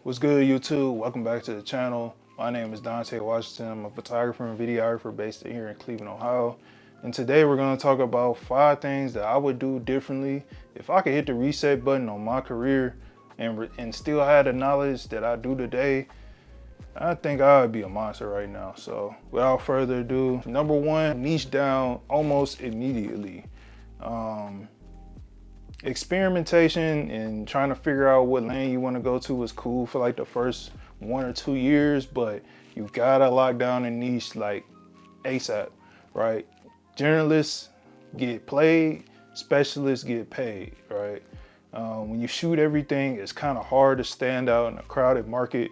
What's good, YouTube? Welcome back to the channel. My name is Dante Washington. I'm a photographer and videographer based here in Cleveland, Ohio. And today we're going to talk about 5 things that I would do differently if I could hit the reset button on my career and still have the knowledge that I do today. I think I would be a monster right now. So without further ado, number 1, niche down almost immediately. Experimentation and trying to figure out what lane you want to go to is cool for like the first 1 or 2 years, but you gotta lock down a niche like ASAP, right? Generalists get played, specialists get paid, right? When you shoot everything, it's kind of hard to stand out in a crowded market.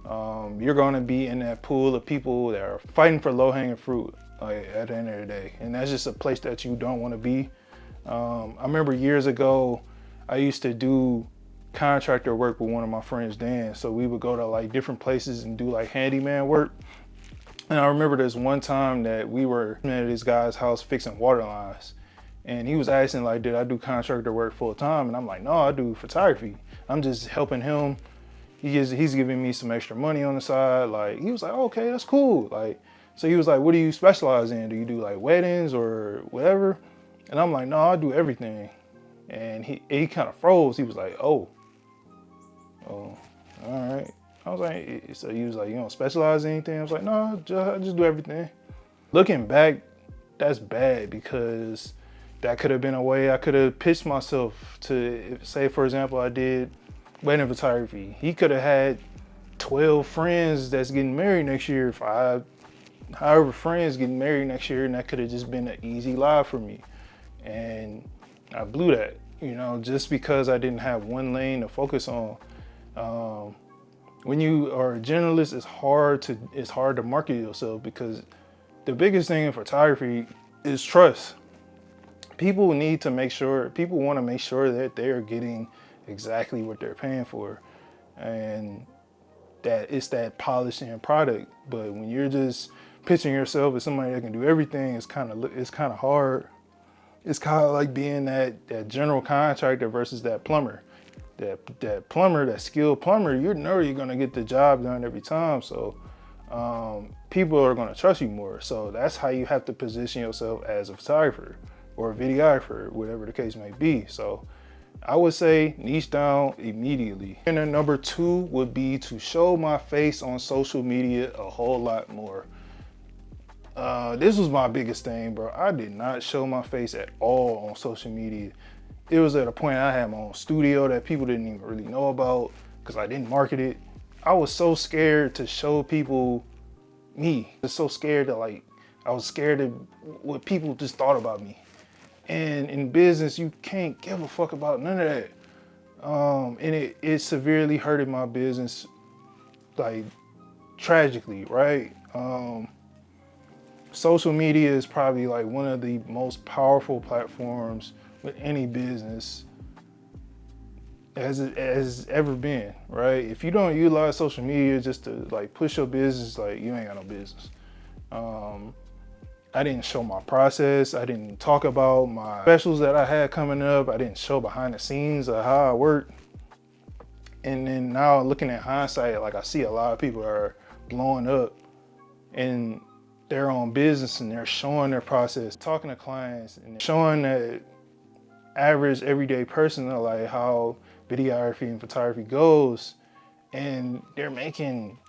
You're gonna be in that pool of people that are fighting for low-hanging fruit at the end of the day, and that's just a place that you don't want to be. I remember years ago, I used to do contractor work with one of my friends, Dan. So we would go to like different places and do like handyman work. And I remember this one time that we were at this guy's house fixing water lines. And he was asking like, did I do contractor work full time? And I'm like, no, I do photography. I'm just helping him. He's giving me some extra money on the side. Like, he was like, okay, that's cool. Like, so he was like, what do you specialize in? Do you do like weddings or whatever? And I'm like, no, I do everything. And he kind of froze. He was like, oh, all right. I was like, so he was like, you don't specialize in anything? I was like, no, I just do everything. Looking back, that's bad because that could have been a way I could have pitched myself to, say, for example, I did wedding photography. He could have had 12 friends that's getting married next year, however friends getting married next year, and that could have just been an easy live for me. And I blew that, just because I didn't have one lane to focus on. When you are a generalist, it's hard to market yourself because the biggest thing in photography is trust. People want to make sure that they're getting exactly what they're paying for, and that it's that polished end product. But when you're just pitching yourself as somebody that can do everything, it's kind of hard. It's kind of like being that general contractor versus that plumber. That skilled plumber, you know you're gonna get the job done every time. So people are gonna trust you more. So that's how you have to position yourself as a photographer or a videographer, whatever the case may be. So I would say niche down immediately. And then number 2 would be to show my face on social media a whole lot more. This was my biggest thing, bro. I did not show my face at all on social media. It was at a point I had my own studio that people didn't even really know about because I didn't market it. I was so scared to show people me. I was so scared I was scared of what people just thought about me. And in business, you can't give a fuck about none of that. And it severely hurted my business, like tragically, right? Social media is probably like one of the most powerful platforms with any business as ever been, right? If you don't utilize social media just to like push your business, like you ain't got no business. I didn't show my process. I didn't talk about my specials that I had coming up. I didn't show behind the scenes of how I work. And then now looking at hindsight, like I see a lot of people are blowing up and their own business and they're showing their process, talking to clients and showing that average everyday person like how videography and photography goes, and they're making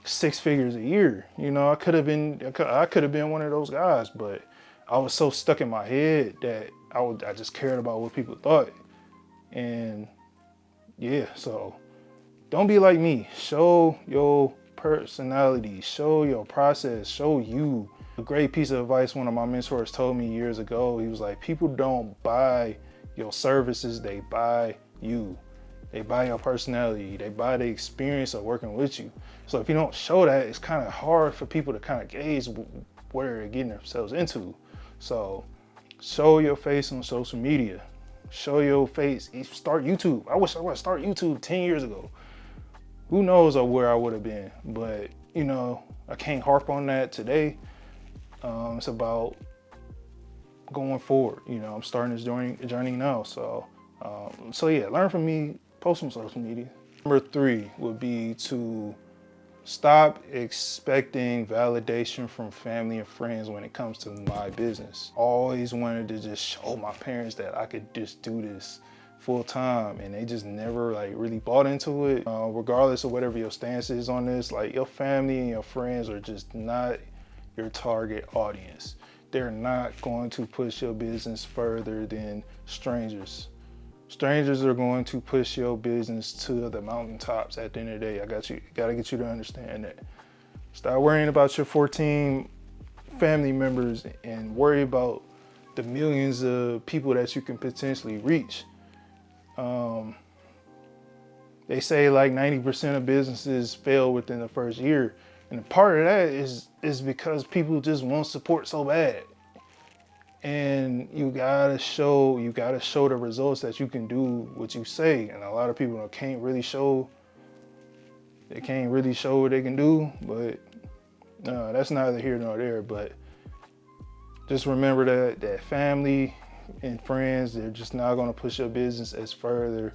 6 figures a year. I could have been one of those guys, but I was so stuck in my head that I just cared about what people thought. And yeah, so don't be like me. Show your personality, show your process, show you. A great piece of advice one of my mentors told me years ago, he was like, people don't buy your services, they buy you. They buy your personality, they buy the experience of working with you. So if you don't show that, it's kind of hard for people to kind of gauge what they're getting themselves into. So show your face on social media. Show your face, start YouTube. I wish I would start YouTube 10 years ago. Who knows where I would have been, but I can't harp on that today. It's about going forward. I'm starting this journey now. So yeah, learn from me, post on social media. Number 3 would be to stop expecting validation from family and friends when it comes to my business. Always wanted to just show my parents that I could just do this full time, and they just never like really bought into it. Regardless of whatever your stance is on this, like your family and your friends are just not your target audience. They're not going to push your business further than strangers. Strangers are going to push your business to the mountaintops at the end of the day. I gotta get you to understand that. Stop worrying about your 14 family members and worry about the millions of people that you can potentially reach. They say like 90% of businesses fail within the first year. And part of that is because people just want support so bad. And you gotta show the results that you can do what you say. And a lot of people can't really show what they can do, but no, that's neither here nor there. But just remember that family and friends, they're just not gonna push your business as further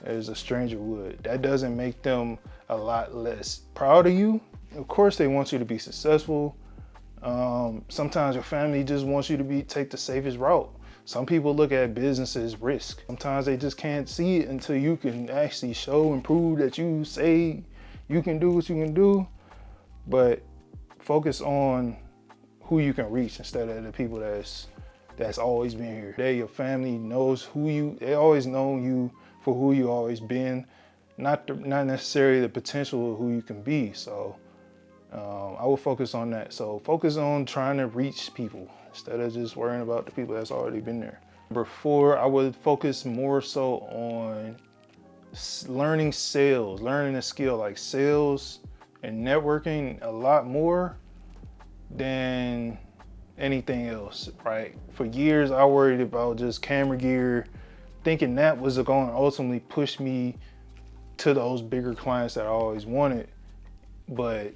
as a stranger would. That doesn't make them a lot less proud of you. Of course they want you to be successful. Sometimes your family just wants you to take the safest route. Some people look at business as risk. Sometimes they just can't see it until you can actually show and prove that you say you can do what you can do. But focus on who you can reach instead of the people that's always been here. Your family knows they always know you for who you always been, not necessarily the potential of who you can be. So I will focus on that. So focus on trying to reach people instead of just worrying about the people that's already been there. Number 4, I would focus more so on learning sales, learning a skill like sales and networking a lot more than anything else, right? For years, I worried about just camera gear, thinking that was going to ultimately push me to those bigger clients that I always wanted. But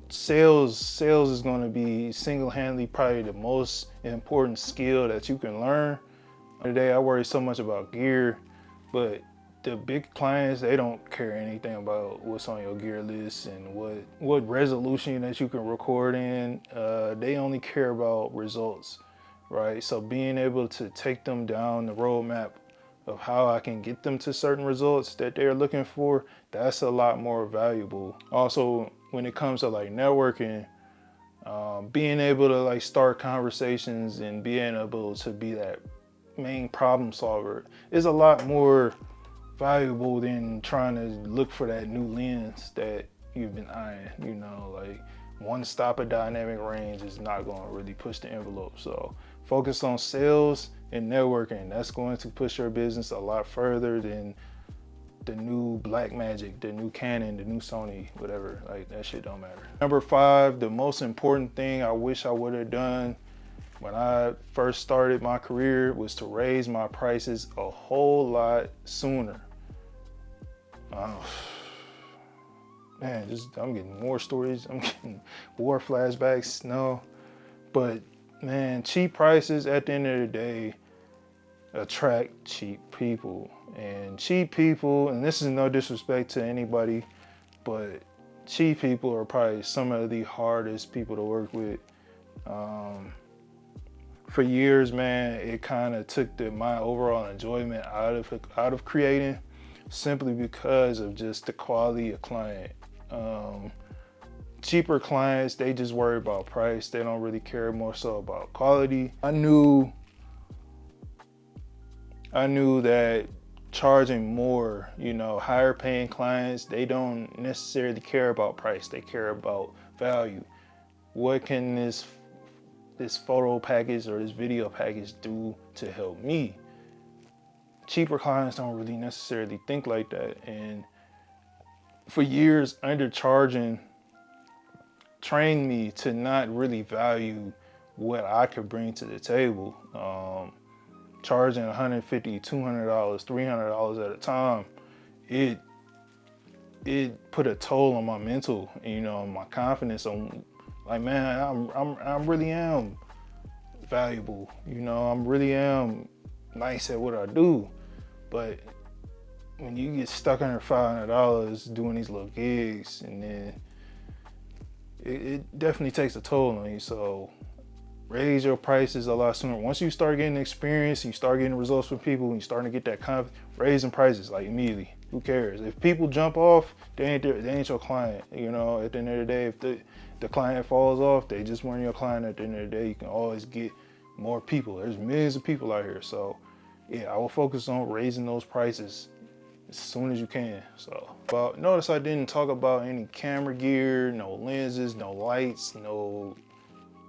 sales is going to be single-handedly probably the most important skill that you can learn. Today, I worry so much about gear, but the big clients, they don't care anything about what's on your gear list and what resolution that you can record in. They only care about results, right? So being able to take them down the roadmap of how I can get them to certain results that they're looking for, that's a lot more valuable. Also, when it comes to like networking, being able to like start conversations and being able to be that main problem solver is a lot more valuable than trying to look for that new lens that you've been eyeing. Like one stop of dynamic range is not going to really push the envelope. So focus on sales and networking. That's going to push your business a lot further than the new Blackmagic, the new Canon, the new Sony, whatever. Like that shit don't matter. Number 5, the most important thing I wish I would have done when I first started my career was to raise my prices a whole lot sooner. Man, I'm getting more stories. I'm getting more flashbacks. No, but man, cheap prices at the end of the day attract cheap people. And cheap people, and this is no disrespect to anybody, but cheap people are probably some of the hardest people to work with. For years, man, it kind of took my overall enjoyment out of creating, simply because of just the quality of client. Cheaper clients, they just worry about price. They don't really care more so about quality. I knew that charging more, higher paying clients, they don't necessarily care about price. They care about value. What can this photo package or this video package do to help me? Cheaper clients don't really necessarily think like that. And for years, undercharging trained me to not really value what I could bring to the table. Charging $150, $200, $300 at a time, it put a toll on my mental, my confidence on, like, man, I really am valuable. I really am nice at what I do. But when you get stuck under $500 doing these little gigs, and then it definitely takes a toll on you. So raise your prices a lot sooner. Once you start getting experience, you start getting results from people, and you starting to get that confidence, raising prices like immediately. Who cares? If people jump off, they ain't your client. You know, at the end of the day, if the client falls off, they just weren't your client. At the end of the day, you can always get more people. There's millions of people out here. So yeah, I will focus on raising those prices as soon as you can. So, but notice I didn't talk about any camera gear, no lenses, no lights, no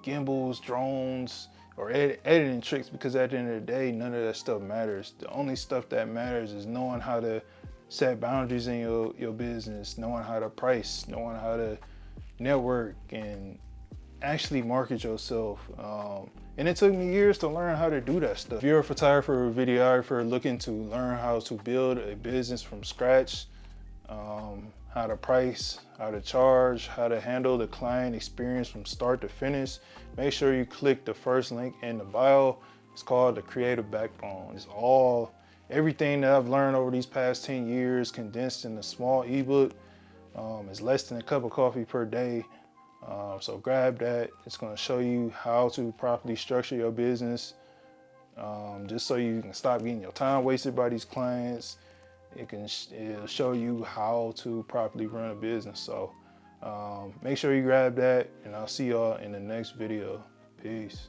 gimbals, drones, or editing tricks, because at the end of the day, none of that stuff matters. The only stuff that matters is knowing how to set boundaries in your business, knowing how to price, knowing how to network, and actually market yourself. And it took me years to learn how to do that stuff. If you're a photographer or videographer looking to learn how to build a business from scratch, how to price, how to charge, how to handle the client experience from start to finish, make sure you click the first link in the bio. It's called The Creative Backbone. It's everything that I've learned over these past 10 years condensed in a small ebook. It's less than a cup of coffee per day. So grab that. It's going to show you how to properly structure your business, just so you can stop getting your time wasted by these clients. It'll show you how to properly run a business. So make sure you grab that, and I'll see y'all in the next video. Peace.